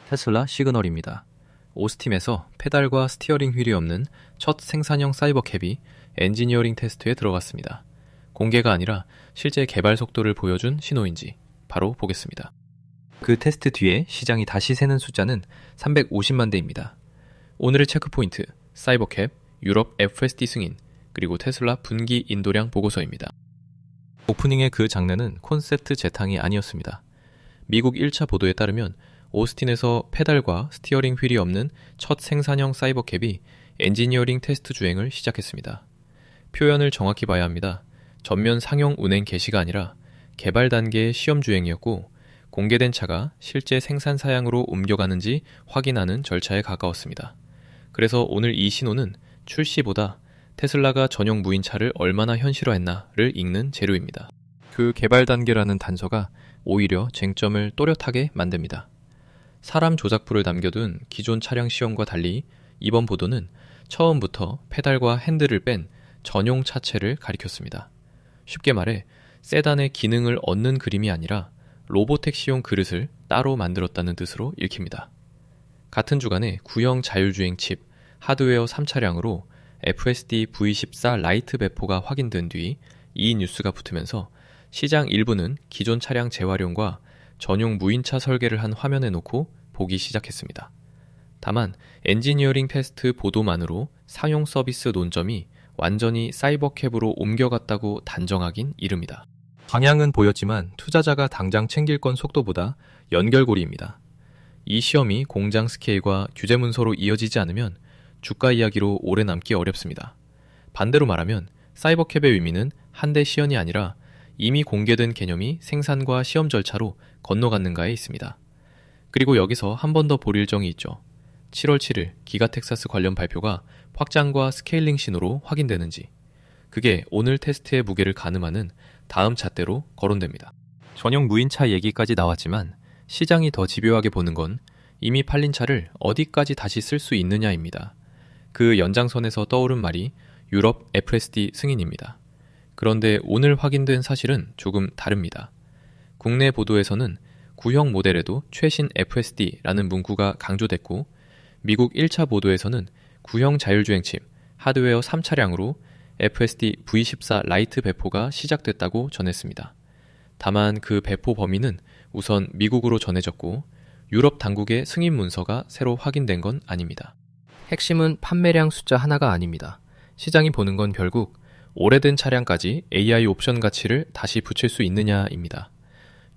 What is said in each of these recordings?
테슬라 시그널입니다. 오스팀에서 페달과 스티어링 휠이 없는 첫 생산형 사이버캡이 엔지니어링 테스트에 들어갔습니다. 공개가 아니라 실제 개발 속도를 보여준 신호인지 바로 보겠습니다. 그 테스트 뒤에 시장이 다시 새는 숫자는 350만 대입니다. 오늘의 체크포인트, 사이버캡, 유럽 FSD 승인, 그리고 테슬라 분기 인도량 보고서입니다. 오프닝의 그 장르는 콘셉트 재탕이 아니었습니다. 미국 1차 보도에 따르면 오스틴에서 페달과 스티어링 휠이 없는 첫 생산형 사이버캡이 엔지니어링 테스트 주행을 시작했습니다. 표현을 정확히 봐야 합니다. 전면 상용 운행 개시가 아니라 개발 단계의 시험 주행이었고, 공개된 차가 실제 생산 사양으로 옮겨가는지 확인하는 절차에 가까웠습니다. 그래서 오늘 이 신호는 출시보다 테슬라가 전용 무인차를 얼마나 현실화했나를 읽는 재료입니다. 그 개발 단계라는 단서가 오히려 쟁점을 또렷하게 만듭니다. 사람 조작부를 남겨둔 기존 차량 시험과 달리 이번 보도는 처음부터 페달과 핸들을 뺀 전용 차체를 가리켰습니다. 쉽게 말해 세단의 기능을 얻는 그림이 아니라 로보택시용 그릇을 따로 만들었다는 뜻으로 읽힙니다. 같은 주간에 구형 자율주행 칩, 하드웨어 3차량으로 FSD V14 라이트 배포가 확인된 뒤 이 뉴스가 붙으면서 시장 일부는 기존 차량 재활용과 전용 무인차 설계를 한 화면에 놓고 보기 시작했습니다. 다만 엔지니어링 테스트 보도만으로 상용 서비스 논점이 완전히 사이버캡으로 옮겨갔다고 단정하긴 이릅니다. 방향은 보였지만 투자자가 당장 챙길 건 속도보다 연결고리입니다. 이 시험이 공장 스케일과 규제 문서로 이어지지 않으면 주가 이야기로 오래 남기 어렵습니다. 반대로 말하면 사이버캡의 의미는 한 대 시연이 아니라 이미 공개된 개념이 생산과 시험 절차로 건너갔는가에 있습니다. 그리고 여기서 한 번 더 볼 일정이 있죠. 7월 7일 기가 텍사스 관련 발표가 확장과 스케일링 신호로 확인되는지, 그게 오늘 테스트의 무게를 가늠하는 다음 잣대로 거론됩니다. 전용 무인차 얘기까지 나왔지만 시장이 더 집요하게 보는 건 이미 팔린 차를 어디까지 다시 쓸 수 있느냐입니다. 그 연장선에서 떠오른 말이 유럽 FSD 승인입니다. 그런데 오늘 확인된 사실은 조금 다릅니다. 국내 보도에서는 구형 모델에도 최신 FSD라는 문구가 강조됐고, 미국 1차 보도에서는 구형 자율주행 칩, 하드웨어 3차량으로 FSD V14 라이트 배포가 시작됐다고 전했습니다. 다만 그 배포 범위는 우선 미국으로 전해졌고 유럽 당국의 승인 문서가 새로 확인된 건 아닙니다. 핵심은 판매량 숫자 하나가 아닙니다. 시장이 보는 건 결국 오래된 차량까지 AI 옵션 가치를 다시 붙일 수 있느냐입니다.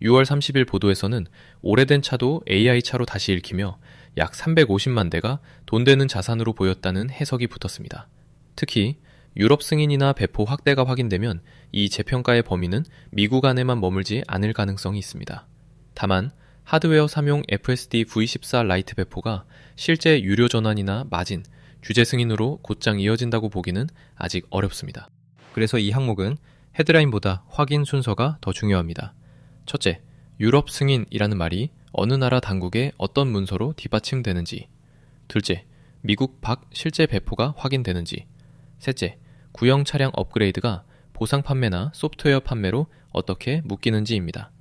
6월 30일 보도에서는 오래된 차도 AI 차로 다시 읽히며 약 350만 대가 돈 되는 자산으로 보였다는 해석이 붙었습니다. 특히 유럽 승인이나 배포 확대가 확인되면 이 재평가의 범위는 미국 안에만 머물지 않을 가능성이 있습니다. 다만 하드웨어 3용 FSD V14 라이트 배포가 실제 유료 전환이나 마진, 규제 승인으로 곧장 이어진다고 보기는 아직 어렵습니다. 그래서 이 항목은 헤드라인보다 확인 순서가 더 중요합니다. 첫째, 유럽 승인이라는 말이 어느 나라 당국의 어떤 문서로 뒷받침되는지. 둘째, 미국 밖 실제 배포가 확인되는지. 셋째, 구형 차량 업그레이드가 보상 판매나 소프트웨어 판매로 어떻게 묶이는지입니다.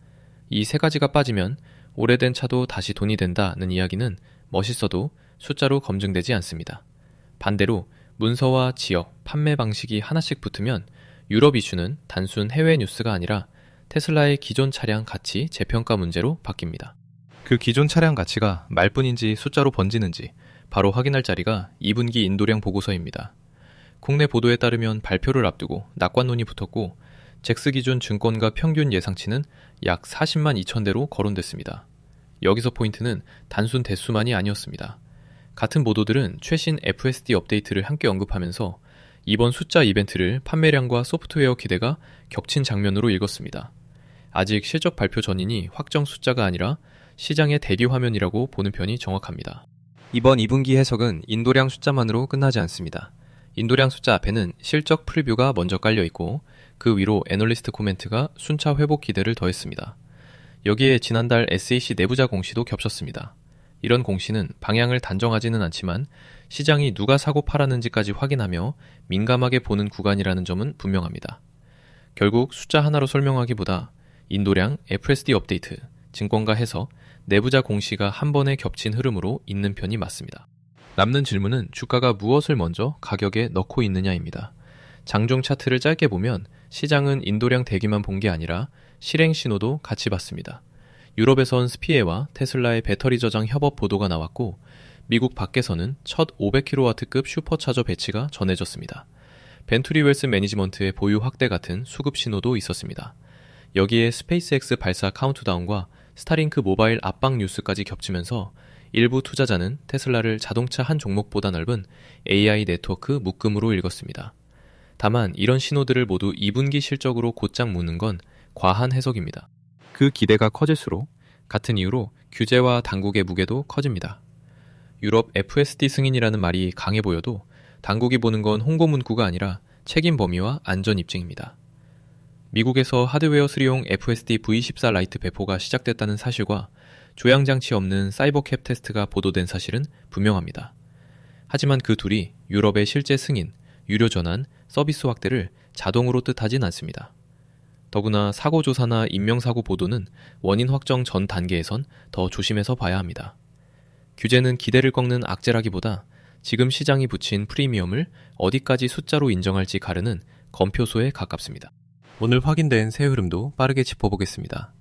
이 세 가지가 빠지면 오래된 차도 다시 돈이 된다는 이야기는 멋있어도 숫자로 검증되지 않습니다. 반대로 문서와 지역, 판매 방식이 하나씩 붙으면 유럽 이슈는 단순 해외 뉴스가 아니라 테슬라의 기존 차량 가치 재평가 문제로 바뀝니다. 그 기존 차량 가치가 말뿐인지 숫자로 번지는지 바로 확인할 자리가 2분기 인도량 보고서입니다. 국내 보도에 따르면 발표를 앞두고 낙관론이 붙었고 잭스 기준 증권가 평균 예상치는 약 40만 2천 대로 거론됐습니다. 여기서 포인트는 단순 대수만이 아니었습니다. 같은 보도들은 최신 FSD 업데이트를 함께 언급하면서 이번 숫자 이벤트를 판매량과 소프트웨어 기대가 겹친 장면으로 읽었습니다. 아직 실적 발표 전이니 확정 숫자가 아니라 시장의 대기 화면이라고 보는 편이 정확합니다. 이번 2분기 해석은 인도량 숫자만으로 끝나지 않습니다. 인도량 숫자 앞에는 실적 프리뷰가 먼저 깔려 있고 그 위로 애널리스트 코멘트가 순차 회복 기대를 더했습니다. 여기에 지난달 SAC 내부자 공시도 겹쳤습니다. 이런 공시는 방향을 단정하지는 않지만 시장이 누가 사고 팔았는지까지 확인하며 민감하게 보는 구간이라는 점은 분명합니다. 결국 숫자 하나로 설명하기보다 인도량, FSD 업데이트, 증권가 해서 내부자 공시가 한 번에 겹친 흐름으로 있는 편이 맞습니다. 남는 질문은 주가가 무엇을 먼저 가격에 넣고 있느냐입니다. 장중 차트를 짧게 보면 시장은 인도량 대기만 본 게 아니라 실행 신호도 같이 봤습니다. 유럽에선 스피에와 테슬라의 배터리 저장 협업 보도가 나왔고 미국 밖에서는 첫 500kW급 슈퍼차저 배치가 전해졌습니다. 벤투리 웰스 매니지먼트의 보유 확대 같은 수급 신호도 있었습니다. 여기에 스페이스X 발사 카운트다운과 스타링크 모바일 압박 뉴스까지 겹치면서 일부 투자자는 테슬라를 자동차 한 종목보다 넓은 AI 네트워크 묶음으로 읽었습니다. 다만 이런 신호들을 모두 2분기 실적으로 곧장 묻는 건 과한 해석입니다. 그 기대가 커질수록 같은 이유로 규제와 당국의 무게도 커집니다. 유럽 FSD 승인이라는 말이 강해 보여도 당국이 보는 건 홍보 문구가 아니라 책임 범위와 안전 입증입니다. 미국에서 하드웨어 수리용 FSD V14 라이트 배포가 시작됐다는 사실과 조향장치 없는 사이버캡 테스트가 보도된 사실은 분명합니다. 하지만 그 둘이 유럽의 실제 승인, 유료 전환, 서비스 확대를 자동으로 뜻하진 않습니다. 더구나 사고 조사나 인명사고 보도는 원인 확정 전 단계에선 더 조심해서 봐야 합니다. 규제는 기대를 꺾는 악재라기보다 지금 시장이 붙인 프리미엄을 어디까지 숫자로 인정할지 가르는 검표소에 가깝습니다. 오늘 확인된 새 흐름도 빠르게 짚어보겠습니다.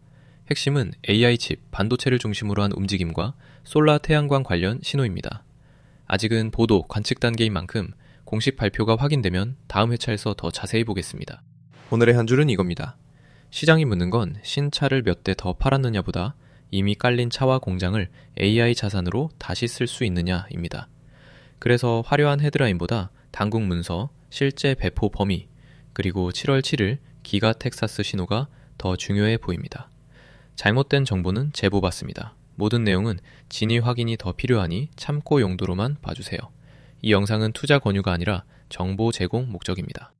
핵심은 AI 칩, 반도체를 중심으로 한 움직임과 솔라 태양광 관련 신호입니다. 아직은 보도, 관측 단계인 만큼 공식 발표가 확인되면 다음 회차에서 더 자세히 보겠습니다. 오늘의 한 줄은 이겁니다. 시장이 묻는 건 신차를 몇 대 더 팔았느냐보다 이미 깔린 차와 공장을 AI 자산으로 다시 쓸 수 있느냐입니다. 그래서 화려한 헤드라인보다 당국 문서, 실제 배포 범위, 그리고 7월 7일 기가 텍사스 신호가 더 중요해 보입니다. 잘못된 정보는 제보받습니다. 모든 내용은 진위 확인이 더 필요하니 참고 용도로만 봐주세요. 이 영상은 투자 권유가 아니라 정보 제공 목적입니다.